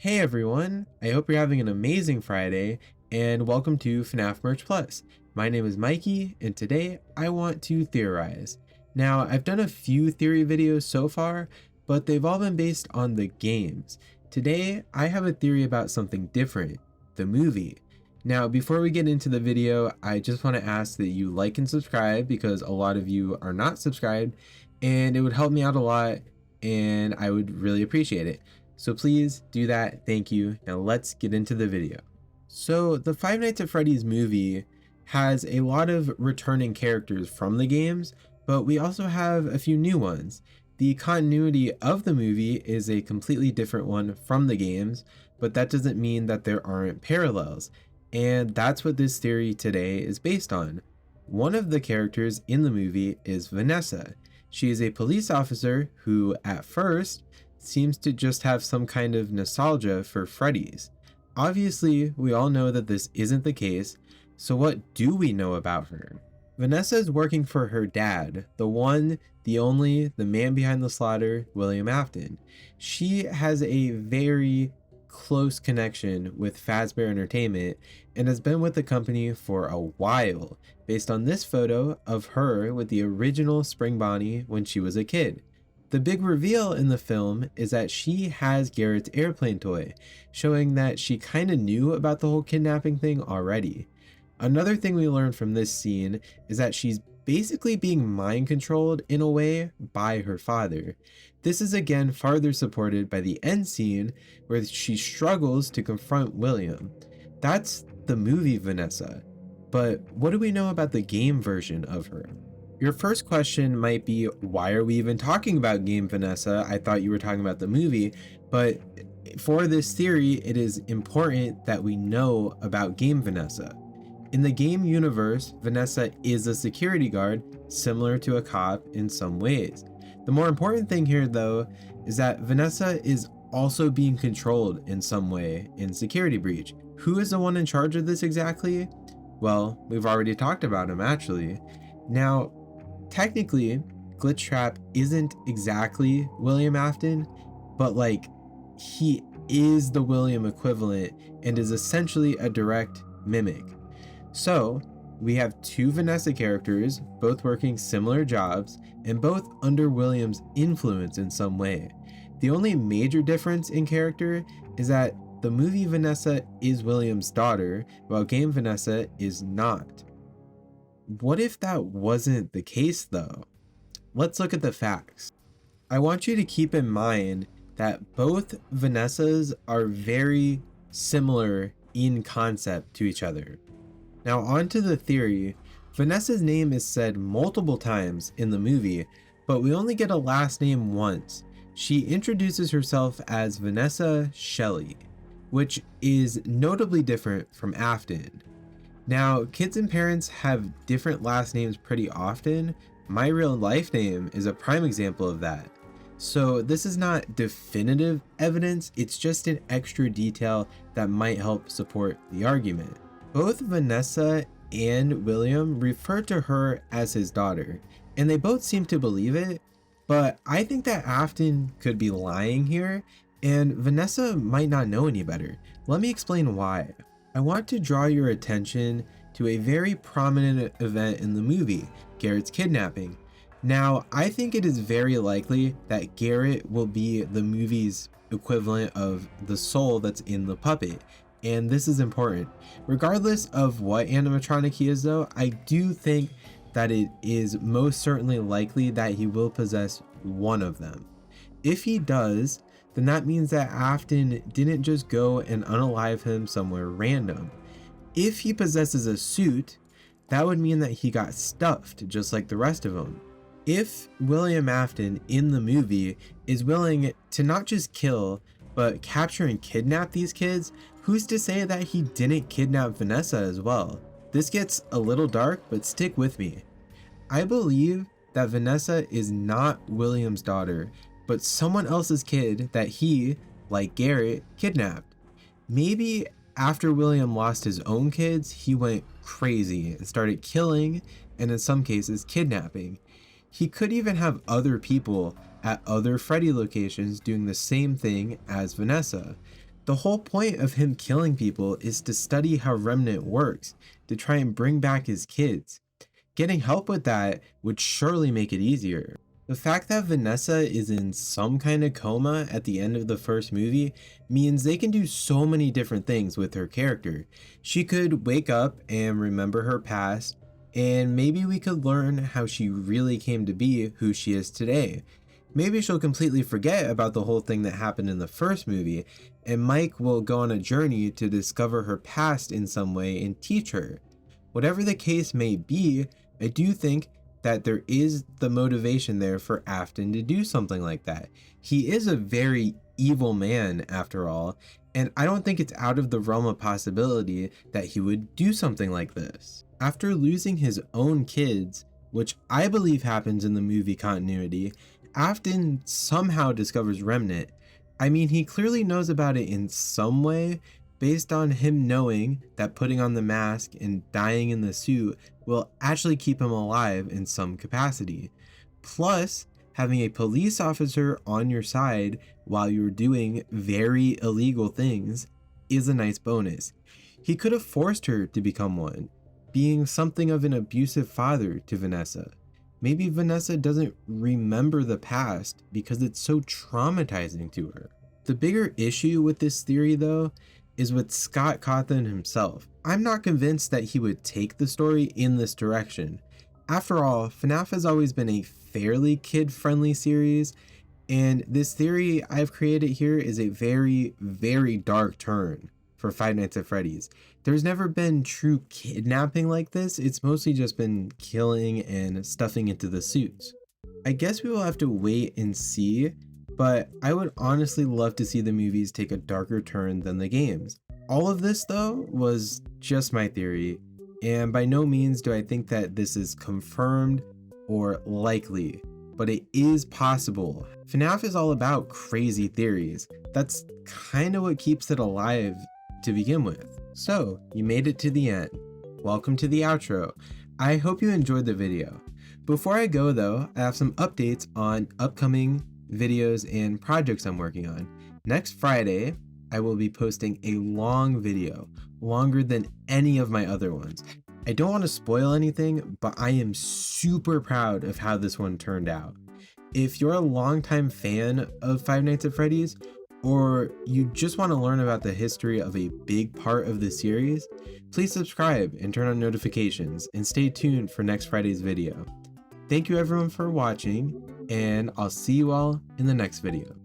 Hey everyone, I hope you're having an amazing Friday and welcome to FNAF Merch Plus. My name is Mikey and today I want to theorize. Now, I've done a few theory videos so far, but they've all been based on the games. Today, I have a theory about something different, the movie. Now, before we get into the video, I just want to ask that you like and subscribe because a lot of you are not subscribed and it would help me out a lot and I would really appreciate it. So please do that, thank you. Now let's get into the video. So the Five Nights at Freddy's movie has a lot of returning characters from the games, but we also have a few new ones. The continuity of the movie is a completely different one from the games, but that doesn't mean that there aren't parallels. And that's what this theory today is based on. One of the characters in the movie is Vanessa. She is a police officer who, at first, seems to just have some kind of nostalgia for Freddy's. Obviously, we all know that this isn't the case, so what do we know about her? Vanessa is working for her dad, the one, the only, the man behind the slaughter, William Afton. She has a very close connection with Fazbear Entertainment and has been with the company for a while, based on this photo of her with the original Spring Bonnie when she was a kid. The big reveal in the film is that she has Garrett's airplane toy, showing that she kind of knew about the whole kidnapping thing already. Another thing we learn from this scene is that she's basically being mind controlled in a way by her father. This is again farther supported by the end scene where she struggles to confront William. That's the movie Vanessa, but what do we know about the game version of her? Your first question might be, why are we even talking about game Vanessa? I thought you were talking about the movie, but for this theory, it is important that we know about game Vanessa. In the game universe, Vanessa is a security guard, similar to a cop in some ways. The more important thing here, though, is that Vanessa is also being controlled in some way in Security Breach. Who is the one in charge of this exactly? Well, we've already talked about him, actually. Now, technically, Glitch Trap isn't exactly William Afton, but like, he is the William equivalent and is essentially a direct mimic. So, we have two Vanessa characters, both working similar jobs, and both under William's influence in some way. The only major difference in character is that the movie Vanessa is William's daughter, while game Vanessa is not. What if that wasn't the case though? Let's look at the facts. I want you to keep in mind that both Vanessas are very similar in concept to each other. Now on to the theory. Vanessa's name is said multiple times in the movie, but we only get a last name once. She introduces herself as Vanessa Shelley, which is notably different from Afton. Now, kids and parents have different last names pretty often. My real life name is a prime example of that. So this is not definitive evidence, it's just an extra detail that might help support the argument. Both Vanessa and William refer to her as his daughter, and they both seem to believe it, but I think that Afton could be lying here, and Vanessa might not know any better. Let me explain why. I want to draw your attention to a very prominent event in the movie, Garrett's kidnapping. Now, I think it is very likely that Garrett will be the movie's equivalent of the soul that's in the puppet, and this is important. Regardless of what animatronic he is though, I do think that it is most certainly likely that he will possess one of them. If he does, then that means that Afton didn't just go and unalive him somewhere random. If he possesses a suit, that would mean that he got stuffed just like the rest of them. If William Afton in the movie is willing to not just kill, but capture and kidnap these kids, who's to say that he didn't kidnap Vanessa as well? This gets a little dark, but stick with me. I believe that Vanessa is not William's daughter, but someone else's kid that he, like Garrett, kidnapped. Maybe after William lost his own kids, he went crazy and started killing, and in some cases kidnapping. He could even have other people at other Freddy locations doing the same thing as Vanessa. The whole point of him killing people is to study how Remnant works, to try and bring back his kids. Getting help with that would surely make it easier. The fact that Vanessa is in some kind of coma at the end of the first movie means they can do so many different things with her character. She could wake up and remember her past, and maybe we could learn how she really came to be who she is today. Maybe she'll completely forget about the whole thing that happened in the first movie, and Mike will go on a journey to discover her past in some way and teach her. Whatever the case may be, I do think that there is the motivation there for Afton to do something like that. He is a very evil man after all, and I don't think it's out of the realm of possibility that he would do something like this. After losing his own kids, which I believe happens in the movie continuity, Afton somehow discovers Remnant. I mean, he clearly knows about it in some way, based on him knowing that putting on the mask and dying in the suit will actually keep him alive in some capacity. Plus, having a police officer on your side while you're doing very illegal things is a nice bonus. He could have forced her to become one, being something of an abusive father to Vanessa. Maybe Vanessa doesn't remember the past because it's so traumatizing to her. The bigger issue with this theory, though, is with Scott Cawthon himself. I'm not convinced that he would take the story in this direction. After all, FNAF has always been a fairly kid-friendly series, and this theory I've created here is a very, very dark turn for Five Nights at Freddy's. There's never been true kidnapping like this, it's mostly just been killing and stuffing into the suits. I guess we will have to wait and see, but I would honestly love to see the movies take a darker turn than the games. All of this, though, was just my theory, and by no means do I think that this is confirmed or likely, but it is possible. FNAF is all about crazy theories. That's kind of what keeps it alive to begin with. So, you made it to the end. Welcome to the outro. I hope you enjoyed the video. Before I go, though, I have some updates on upcoming videos and projects I'm working on. Next Friday, I will be posting a long video, longer than any of my other ones. I don't want to spoil anything, but I am super proud of how this one turned out. If you're a longtime fan of Five Nights at Freddy's, or you just want to learn about the history of a big part of the series, please subscribe and turn on notifications and stay tuned for next Friday's video. Thank you everyone for watching, and I'll see you all in the next video.